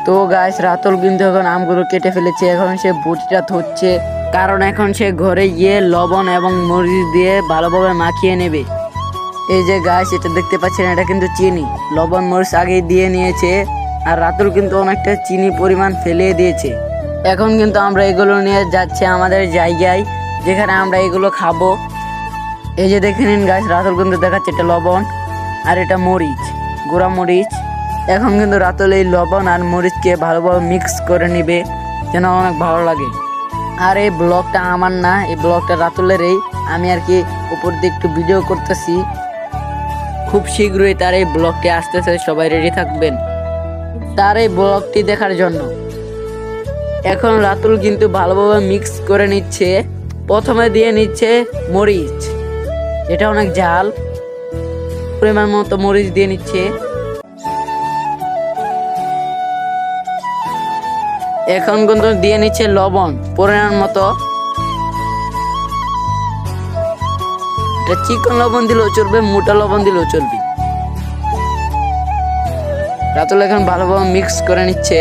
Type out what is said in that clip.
তো গাইস রাতুল কিন্তু এখন আমগুলো কেটে ফেলেছে, এখন সে বটিটা ধরছে, কারণ এখন সে ঘরে গিয়ে লবণ এবং মরিচ দিয়ে ভালোভাবে মাখিয়ে নেবে। এই যে গাইস এটা দেখতে পাচ্ছেন, এটা কিন্তু চিনি, লবণ মরিচ আগেই দিয়ে নিয়েছে, আর রাতুল কিন্তু অনেকটা চিনি পরিমাণ ফেলিয়ে দিয়েছে। এখন কিন্তু আমরা এগুলো নিয়ে যাচ্ছি আমাদের জায়গায়, যেখানে আমরা এগুলো খাবো। এই যে দেখে নিন গাইস, রাতুল কিন্তু দেখাচ্ছে এটা লবণ আর এটা মরিচ, গুঁড়া মরিচ। এখন কিন্তু রাতুল এই লবণ আর মরিচকে ভালোভাবে মিক্স করে নিবে, যেন অনেক ভালো লাগে। আর এই ব্লগটা আমার না, এই ব্লগটা রাতুলেরই। আমি আর কি উপর দিয়ে একটু ভিডিও করতেছি, খুব শীঘ্রই তার এই ব্লগটি আসতেছে, সবাই রেডি থাকবেন তার এই ব্লগটি দেখার জন্য। এখন রাতুল কিন্তু ভালোভাবে মিক্স করে নিচ্ছে, প্রথমে দিয়ে নিচ্ছে মরিচ, এটা অনেক ঝাল, পরিমাণ মতো মরিচ দিয়ে নিচ্ছে। এখন কিন্তু দিয়ে নিচ্ছে লবণ পরিমাণ মতো, এটা চিকন লবণ দিলেও চলবে, মোটা লবণ দিলেও চলবে। রাতুল এখন ভালোভাবে মিক্স করে নিচ্ছে।